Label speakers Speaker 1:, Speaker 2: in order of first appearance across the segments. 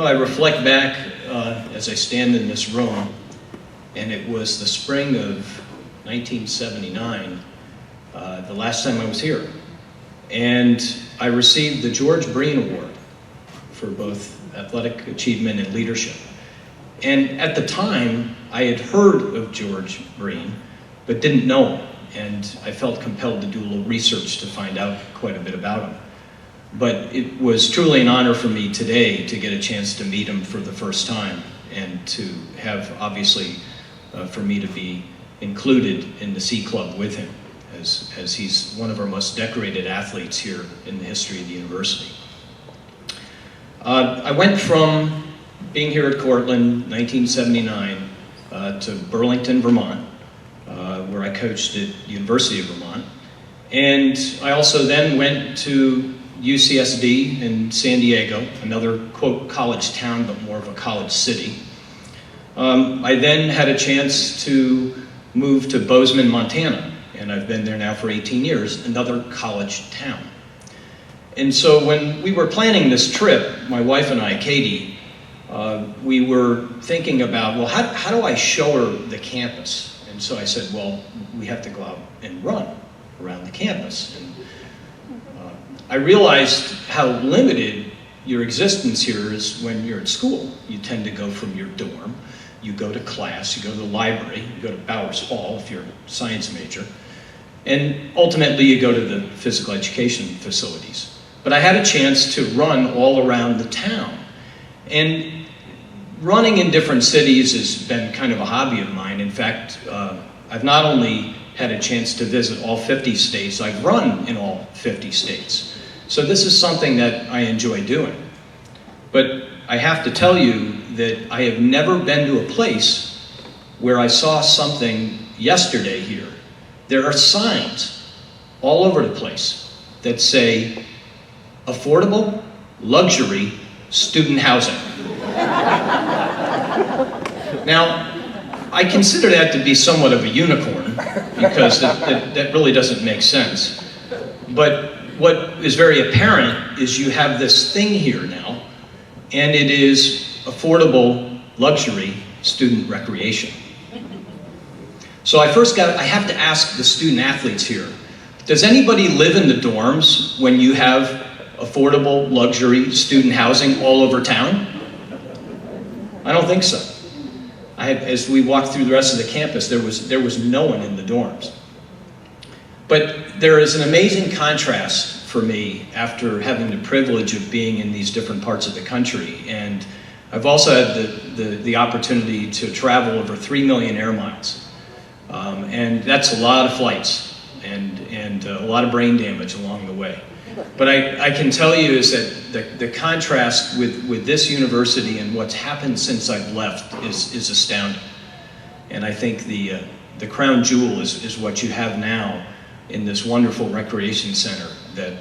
Speaker 1: I reflect back as I stand in this room, and it was the spring of 1979, the last time I was here. And I received the George Breen Award for both athletic achievement and leadership. And at the time, I had heard of George Breen, but didn't know him. And I felt compelled to do a little research to find out quite a bit about him. But it was truly an honor for me today to get a chance to meet him for the first time, and to have, obviously, for me to be included in the C Club with him, as he's one of our most decorated athletes here in the history of the university. I went from being here at Cortland, 1979, to Burlington, Vermont, where I coached at the University of Vermont. And I also then went to UCSD in San Diego, another, quote, college town, but more of a college city. I then had a chance to move to Bozeman, Montana, and I've been there now for 18 years, another college town. And so when we were planning this trip, my wife and I, Katie, we were thinking about, well, how do I show her the campus? And so I said, well, we have to go out and run around the campus. And I realized how limited your existence here is when you're at school. You tend to go from your dorm, you go to class, you go to the library, you go to Bowers Hall if you're a science major, and ultimately you go to the physical education facilities. But I had a chance to run all around the town. And running in different cities has been kind of a hobby of mine. In fact, I've not only had a chance to visit all 50 states, I've run in all 50 states. So this is something that I enjoy doing. But I have to tell you that I have never been to a place where I saw something yesterday here. There are signs all over the place that say, affordable, luxury, student housing. Now, I consider that to be somewhat of a unicorn, because that really doesn't make sense. But what is very apparent is you have this thing here now, and it is affordable, luxury, student recreation. So I have to ask the student athletes here, does anybody live in the dorms when you have affordable, luxury, student housing all over town? I don't think so. As we walked through the rest of the campus, there was no one in the dorms. But there is an amazing contrast for me after having the privilege of being in these different parts of the country. And I've also had the opportunity to travel over 3 million air miles. And that's a lot of flights and a lot of brain damage along the way. But I can tell you is that the contrast with this university and what's happened since I've left is astounding. And I think the crown jewel is what you have now in this wonderful recreation center that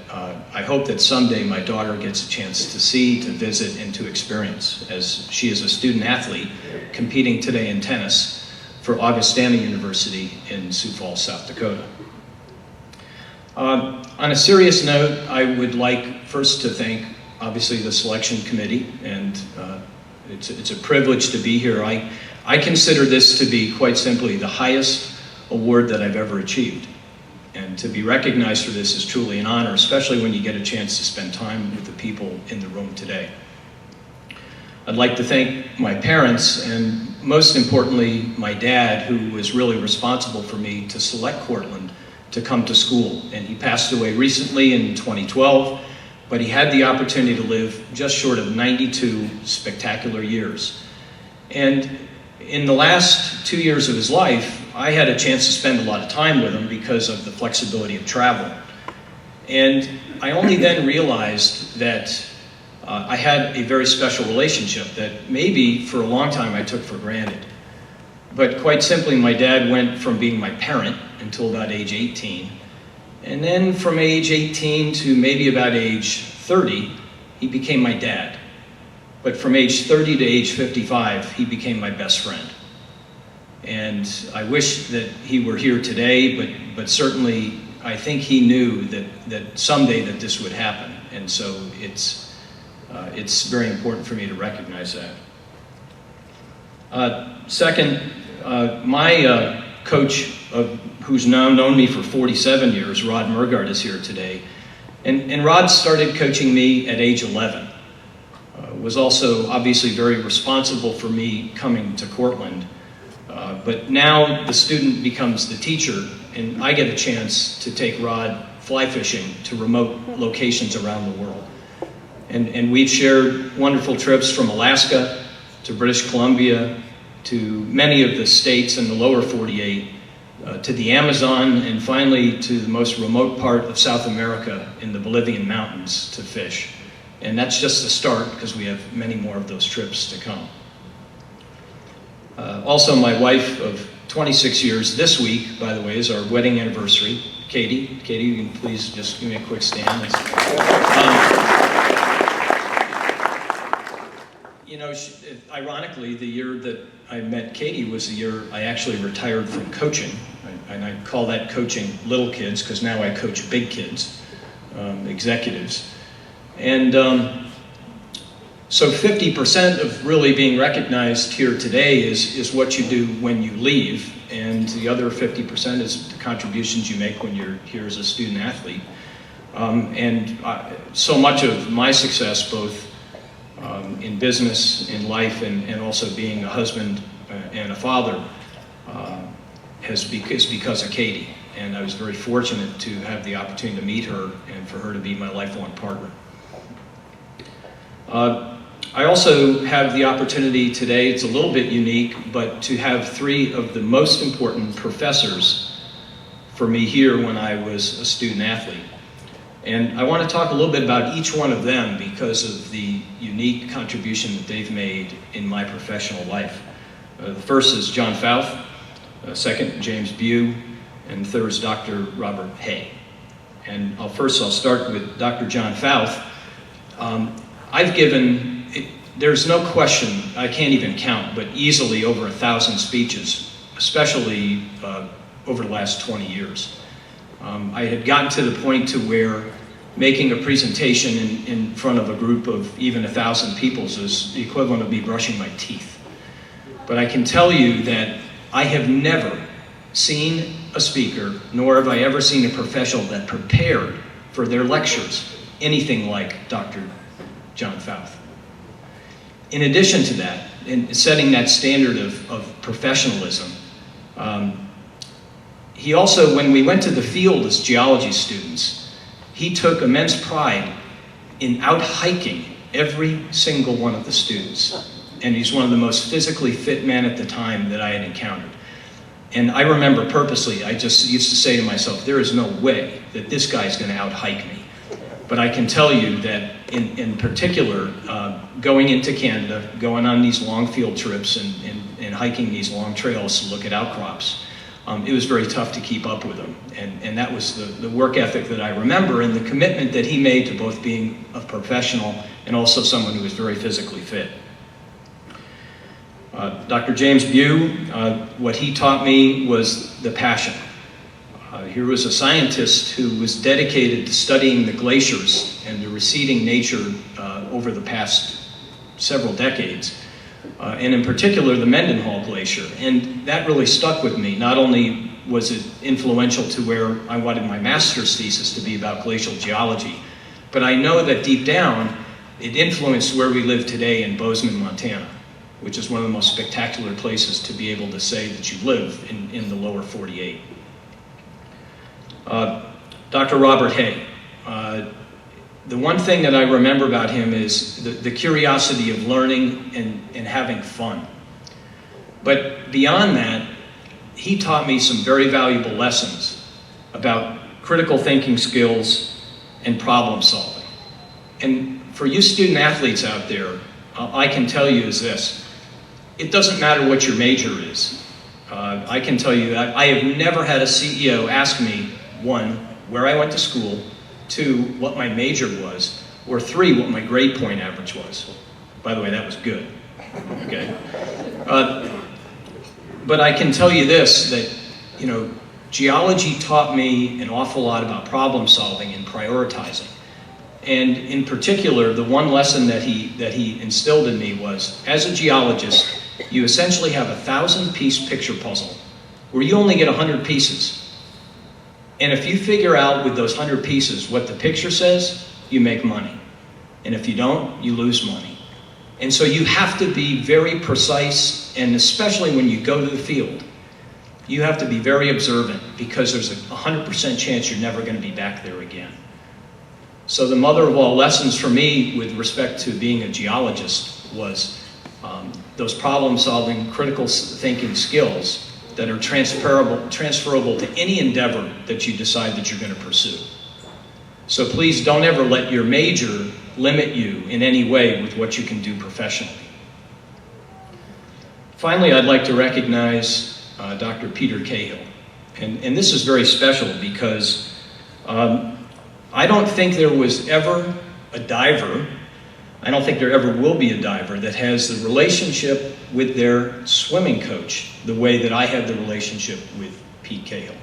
Speaker 1: I hope that someday my daughter gets a chance to see, to visit, and to experience, as she is a student athlete competing today in tennis for Augustana University in Sioux Falls, South Dakota. On a serious note, I would like first to thank, obviously, the selection committee, and it's a privilege to be here. I consider this to be, quite simply, the highest award that I've ever achieved. And to be recognized for this is truly an honor, especially when you get a chance to spend time with the people in the room today. I'd like to thank my parents, and most importantly, my dad, who was really responsible for me to select Cortland to come to school. And he passed away recently in 2012, but he had the opportunity to live just short of 92 spectacular years. And in the last 2 years of his life, I had a chance to spend a lot of time with him because of the flexibility of travel. And I only then realized that I had a very special relationship that maybe for a long time I took for granted. But quite simply, my dad went from being my parent until about age 18. And then from age 18 to maybe about age 30, he became my dad. But from age 30 to age 55, he became my best friend. And I wish that he were here today, but certainly I think he knew that someday that this would happen. And so it's It's very important for me to recognize that. Second, my coach, who's now known me for 47 years, Rod Murgard, is here today. And Rod started coaching me at age 11. Was also obviously very responsible for me coming to Cortland. But now the student becomes the teacher, and I get a chance to take Rod fly fishing to remote locations around the world. And we've shared wonderful trips from Alaska to British Columbia to many of the states in the lower 48, to the Amazon, and finally to the most remote part of South America in the Bolivian mountains to fish. And that's just the start, because we have many more of those trips to come. Also, my wife of 26 years this week, by the way, is our wedding anniversary. Katie, you can please just give me a quick stand. You know, ironically, the year that I met Katie was the year I actually retired from coaching. And I call that coaching little kids, because now I coach big kids, executives. And so 50% of really being recognized here today is what you do when you leave, and the other 50% is the contributions you make when you're here as a student athlete. So much of my success, both in business, in life, and also being a husband and a father, is because of Katie. And I was very fortunate to have the opportunity to meet her and for her to be my lifelong partner. I also have the opportunity today, it's a little bit unique, but to have three of the most important professors for me here when I was a student athlete. And I want to talk a little bit about each one of them because of the unique contribution that they've made in my professional life. The first is John Fouth, second, James Bew, and third is Dr. Robert Hay. And I'll start with Dr. John Fouth. I've given, there's no question, I can't even count, but easily over 1,000 speeches, especially over the last 20 years. I had gotten to the point to where making a presentation in front of a group of even 1,000 people is the equivalent of me brushing my teeth. But I can tell you that I have never seen a speaker, nor have I ever seen a professional that prepared for their lectures anything like Dr. John Fouth. In addition to that, in setting that standard of professionalism, he also, when we went to the field as geology students, he took immense pride in out hiking every single one of the students. And he's one of the most physically fit men at the time that I had encountered. And I remember purposely, I just used to say to myself, there is no way that this guy's going to out hike me. But I can tell you that in particular, going into Canada, going on these long field trips and hiking these long trails to look at outcrops, it was very tough to keep up with him. And that was the work ethic that I remember, and the commitment that he made to both being a professional and also someone who was very physically fit. Dr. James Bew, what he taught me was the passion. Here was a scientist who was dedicated to studying the glaciers and the receding nature over the past several decades, and in particular the Mendenhall Glacier. And that really stuck with me. Not only was it influential to where I wanted my master's thesis to be about glacial geology, but I know that deep down it influenced where we live today in Bozeman, Montana, which is one of the most spectacular places to be able to say that you live in the lower 48. Dr. Robert Hay. The one thing that I remember about him is the curiosity of learning and having fun. But beyond that, he taught me some very valuable lessons about critical thinking skills and problem solving. And for you student athletes out there, I can tell you is this: it doesn't matter what your major is. I can tell you that I have never had a CEO ask me, 1, where I went to school, 2, what my major was, or 3, what my grade point average was. By the way, that was good. Okay. But I can tell you this, that, you know, geology taught me an awful lot about problem solving and prioritizing. And in particular, the one lesson that he instilled in me was, as a geologist, you essentially have a 1,000-piece picture puzzle where you only get 100 pieces. And if you figure out with those 100 pieces what the picture says, you make money. And if you don't, you lose money. And so you have to be very precise, and especially when you go to the field, you have to be very observant, because there's a 100% chance you're never going to be back there again. So the mother of all lessons for me with respect to being a geologist was those problem-solving, critical thinking skills that are transferable to any endeavor that you decide that you're going to pursue. So please don't ever let your major limit you in any way with what you can do professionally. Finally, I'd like to recognize Dr. Peter Cahill. And this is very special because I don't think there was ever a diver, I don't think there ever will be a diver that has the relationship with their swimming coach the way that I have the relationship with Pete Cahill.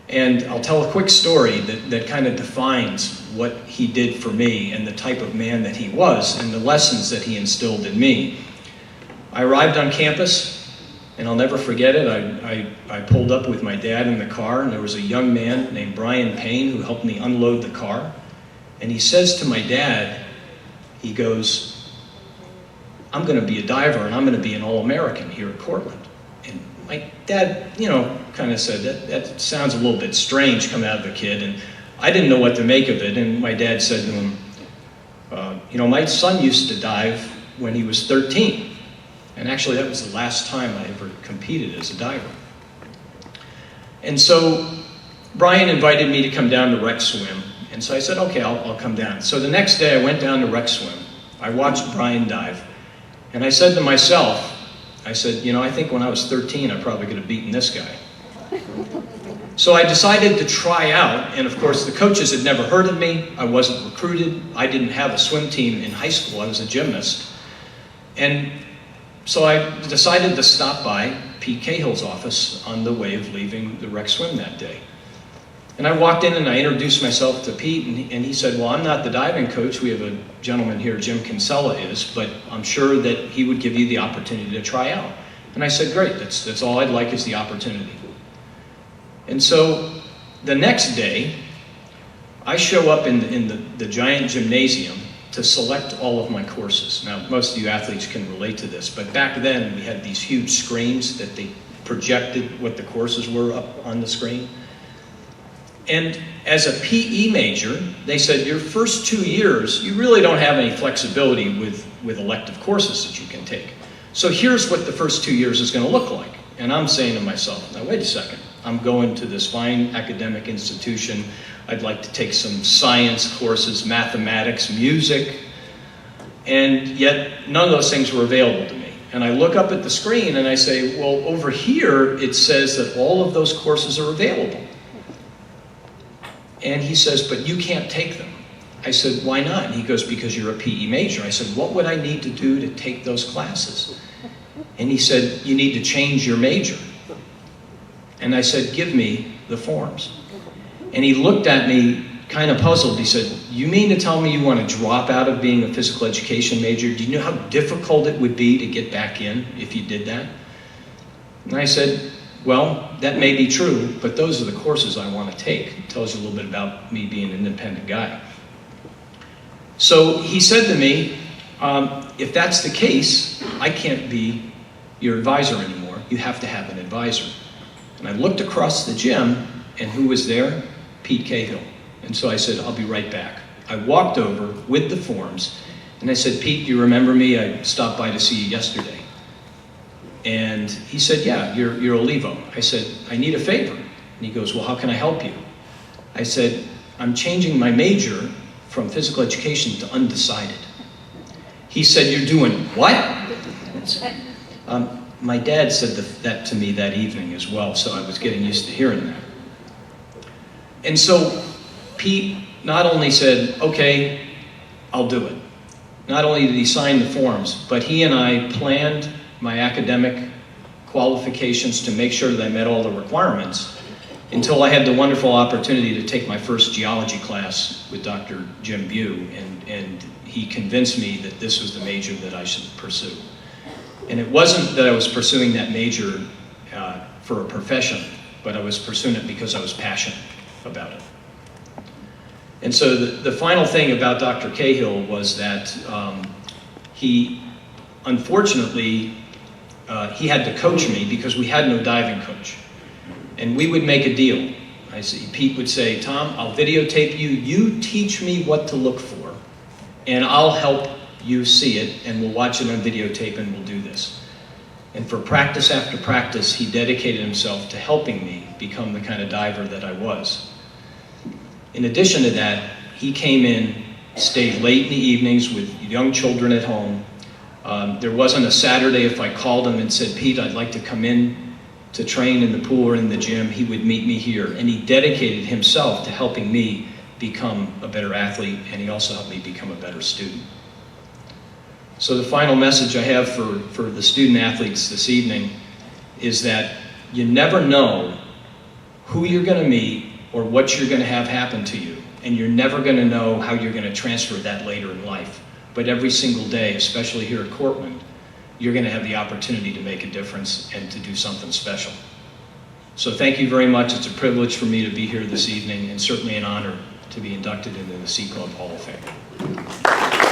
Speaker 1: And I'll tell a quick story that kind of defines what he did for me and the type of man that he was and the lessons that he instilled in me. I arrived on campus, and I'll never forget it. I pulled up with my dad in the car, and there was a young man named Brian Payne who helped me unload the car. And he says to my dad, he goes, "I'm going to be a diver, and I'm going to be an All-American here at Cortland." And my dad, kind of said, that sounds a little bit strange coming out of the kid. And I didn't know what to make of it. And my dad said to him, my son used to dive when he was 13. And actually, that was the last time I ever competed as a diver. And so Brian invited me to come down to rec swim. And so I said, okay, I'll come down. So the next day I went down to rec swim. I watched Brian dive. And I said to myself, I think when I was 13, I probably could have beaten this guy. So I decided to try out. And of course, the coaches had never heard of me. I wasn't recruited. I didn't have a swim team in high school. I was a gymnast. And so I decided to stop by Pete Cahill's office on the way of leaving the rec swim that day. And I walked in and I introduced myself to Pete, and he said, well, I'm not the diving coach. We have a gentleman here, Jim Kinsella is, but I'm sure that he would give you the opportunity to try out. And I said, great, that's all I'd like is the opportunity. And so the next day, I show up in the giant gymnasium to select all of my courses. Now, most of you athletes can relate to this, but back then we had these huge screens that they projected what the courses were up on the screen. And as a PE major, they said your first 2 years, you really don't have any flexibility with elective courses that you can take. So here's what the first 2 years is going to look like. And I'm saying to myself, now wait a second, I'm going to this fine academic institution. I'd like to take some science courses, mathematics, music, and yet none of those things were available to me. And I look up at the screen and I say, well, over here it says that all of those courses are available. And he says, but you can't take them. I said, why not? And he goes, because you're a PE major. I said, what would I need to do to take those classes? And he said, you need to change your major. And I said, give me the forms. And he looked at me kind of puzzled. He said, you mean to tell me you want to drop out of being a physical education major? Do you know how difficult it would be to get back in if you did that? And I said, well, that may be true, but those are the courses I want to take. It tells you a little bit about me being an independent guy. So he said to me, if that's the case, I can't be your advisor anymore. You have to have an advisor. And I looked across the gym, and who was there? Pete Cahill. And so I said, I'll be right back. I walked over with the forms, and I said, Pete, you remember me? I stopped by to see you yesterday. And he said, yeah, you're Olivo. I said, I need a favor. And he goes, well, how can I help you? I said, I'm changing my major from physical education to undecided. He said, you're doing what? My dad said that to me that evening as well, so I was getting used to hearing that. And so Pete not only said, okay, I'll do it. Not only did he sign the forms, but he and I planned my academic qualifications to make sure that I met all the requirements. until I had the wonderful opportunity to take my first geology class with Dr. Jim Bew, and he convinced me that this was the major that I should pursue. And it wasn't that I was pursuing that major for a profession, but I was pursuing it because I was passionate about it. And so the final thing about Dr. Cahill was that he, unfortunately, he had to coach me because we had no diving coach. And we would make a deal. Pete would say, Tom, I'll videotape you. You teach me what to look for, and I'll help you see it, and we'll watch it on videotape, and we'll do this. And for practice after practice, he dedicated himself to helping me become the kind of diver that I was. In addition to that, he came in, stayed late in the evenings with young children at home. There wasn't a Saturday if I called him and said, Pete, I'd like to come in to train in the pool or in the gym, he would meet me here. And he dedicated himself to helping me become a better athlete, and he also helped me become a better student. So the final message I have for the student athletes this evening is that you never know who you're going to meet or what you're going to have happen to you, and you're never going to know how you're going to transfer that later in life. But every single day, especially here at Cortland, you're going to have the opportunity to make a difference and to do something special. So thank you very much. It's a privilege for me to be here this evening, and certainly an honor to be inducted into the Sea Club Hall of Fame.